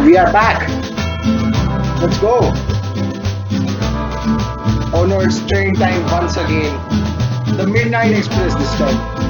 We are back. Let's go. Oh no, it's train time once again. The Midnight Express this time.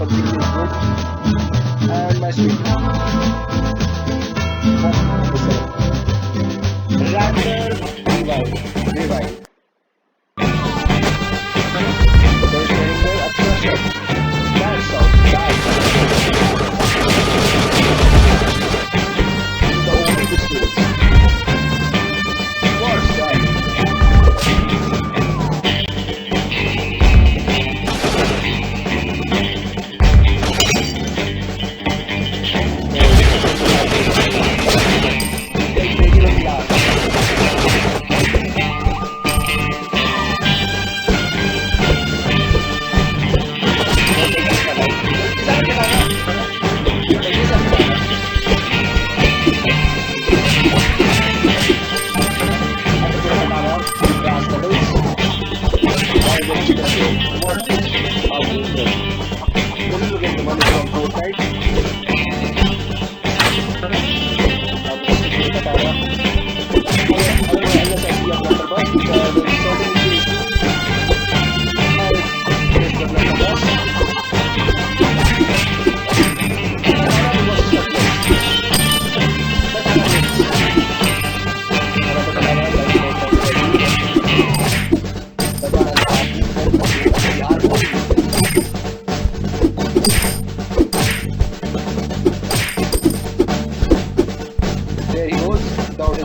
punching is good, and my sweet.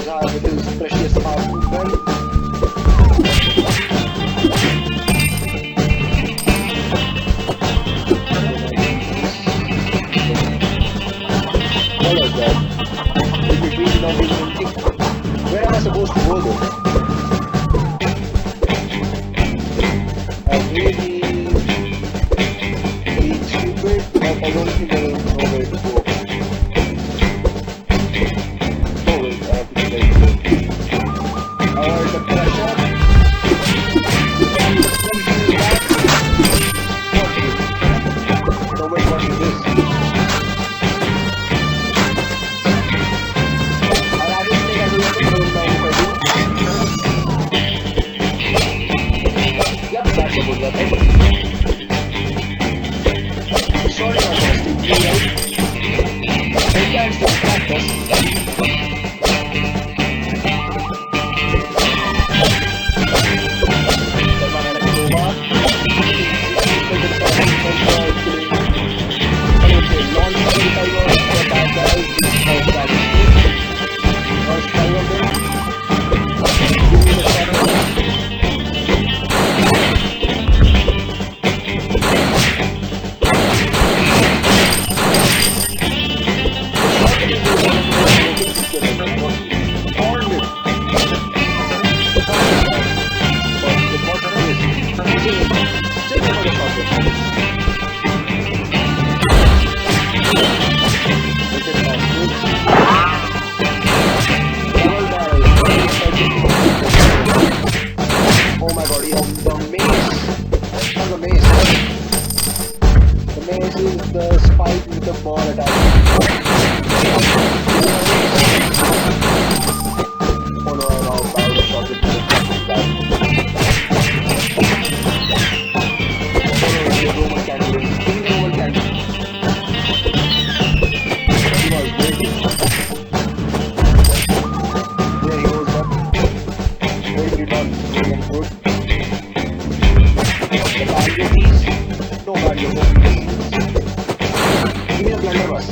with his precious heart movement. What was that? In between not even think. Where am I supposed to go though? I'm really being stupid, but I don't think I will know where to go. Oh wait, I have to get it. The pressure. No wait, what is this? Yep, that's a good weapon. Sorry, I'm testing you, right? I can't still Cactus. Oh my god, the maze. Not the maze. The maze is the spike with the ball attached. Oh no, I'm out. I was shot with the Roman candle. Give me the Roman candle. He was waiting. There he goes up. Very good. Very good. The barrier piece. No barrier. Give me the blunderbuss.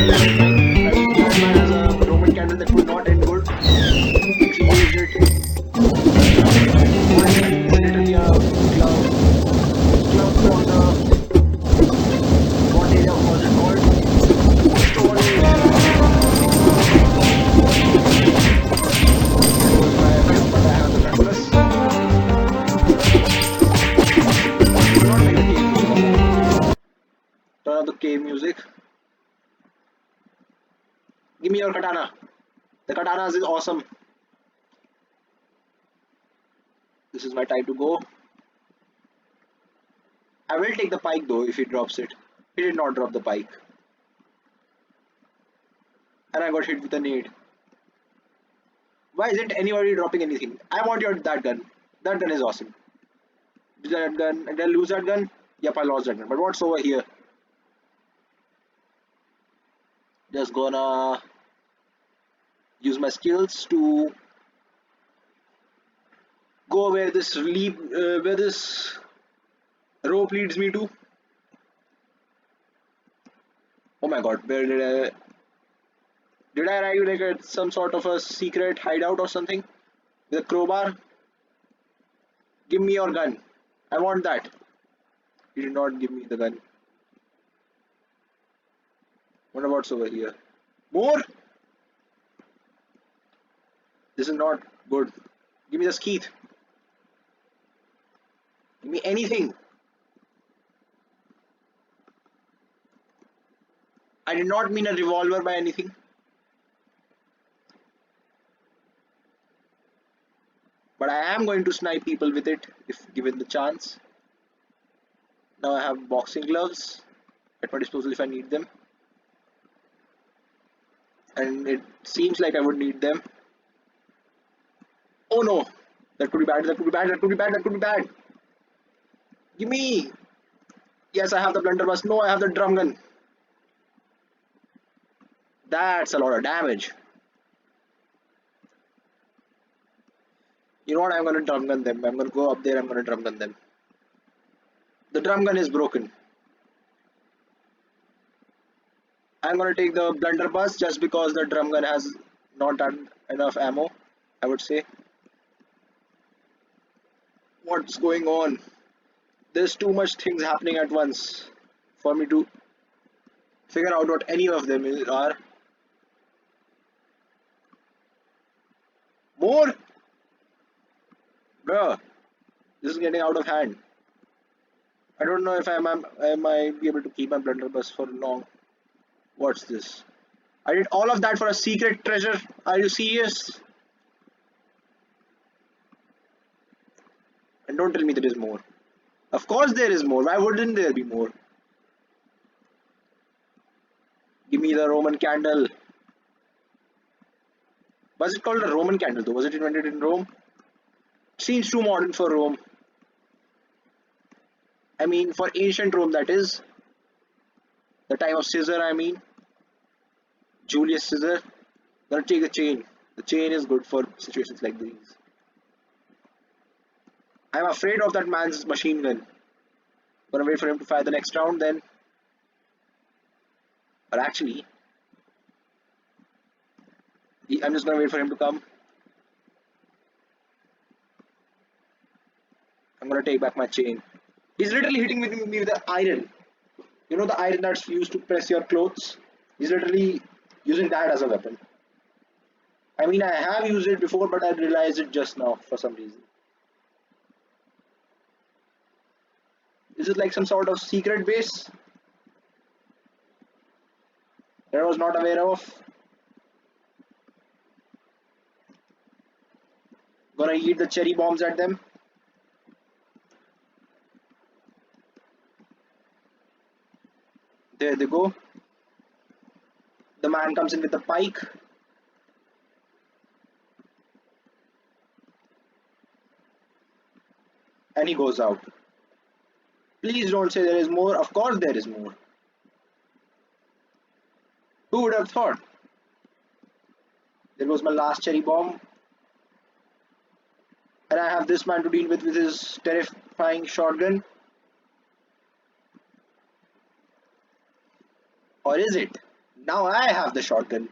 That man has a Roman candle that would not end good if he used it. What is literally a glove. Glove for the, what area was it called? Stone Age. There goes my weapon, but I have the blunderbuss. I do not like the cave music. Turn off the cave music. Give me your katana. The katanas is awesome. This is my time to go. I will take the pike though if he drops it. He did not drop the pike. And I got hit with a nade. Why isn't anybody dropping anything? I want that gun. That gun is awesome. Did that gun? Did I lose that gun? Yep, I lost that gun. But what's over here? Just gonna use my skills to go where this rope leads me to. Oh my god, where did I arrive like at some sort of a secret hideout or something? With a crowbar? Give me your gun. I want that. He did not give me the gun. What about over here? More? This is not good. Give me the skeet. Give me anything. I did not mean a revolver by anything. But I am going to snipe people with it if given the chance. Now I have boxing gloves at my disposal if I need them. And it seems like I would need them. Oh no! That could be bad, that could be bad, that could be bad, that could be bad. Give me! Yes, I have the blunderbuss. No, I have the drum gun. That's a lot of damage. You know what? I'm gonna drum gun them. I'm gonna go up there. I'm gonna drum gun them. The drum gun is broken. I'm gonna take the blunderbuss just because the drum gun has not done enough ammo, I would say. What's going on? There's too much things happening at once for me to figure out what any of them are. More? Bruh, this is getting out of hand. I don't know if I might be able to keep my blunderbuss for long. What's this? I did all of that for a secret treasure. Are you serious? And don't tell me there is more. Of course there is more. Why wouldn't there be more? Give me the Roman candle. Was it called a Roman candle though? Was it invented in Rome? Seems too modern for Rome. I mean, for ancient Rome, that is. The time of Caesar, I mean. Julius Caesar. Gonna take the chain. The chain is good for situations like these. I'm afraid of that man's machine gun. Gonna wait for him to fire the next round then. Or actually, I'm just gonna wait for him to come. I'm gonna take back my chain. He's literally hitting me with the iron. You know the iron that's used to press your clothes? He's literally using that as a weapon. I mean, I have used it before, but I realized it just now for some reason. Is it like some sort of secret base that I was not aware of? Gonna eat the cherry bombs at them. There they go. The man comes in with a pike. And he goes out. Please don't say there is more. Of course there is more. Who would have thought? There was my last cherry bomb. And I have this man to deal with his terrifying shotgun. Or is it? Now I have the shotgun.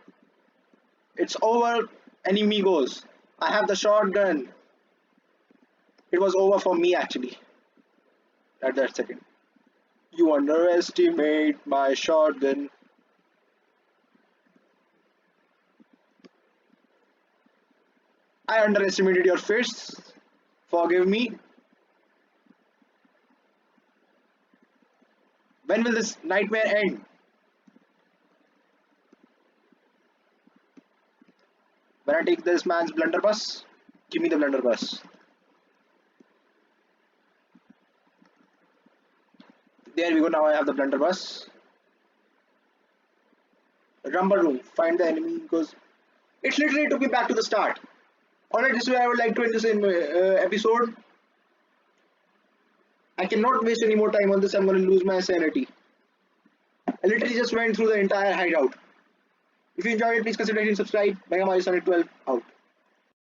It's over. Enemy goes. I have the shotgun. It was over for me actually at that second. You underestimate my shotgun. I underestimated your fists. Forgive me. When will this nightmare end? When I take this man's blunderbuss? Give me the blunderbuss. There we go, now I have the blunderbuss. Rumble room, find the enemy because it literally took me back to the start. Alright, this way I would like to end this episode. I cannot waste any more time on this, I'm going to lose my sanity. I literally just went through the entire hideout. If you enjoyed it, please consider hitting subscribe. Mccoy 12 out.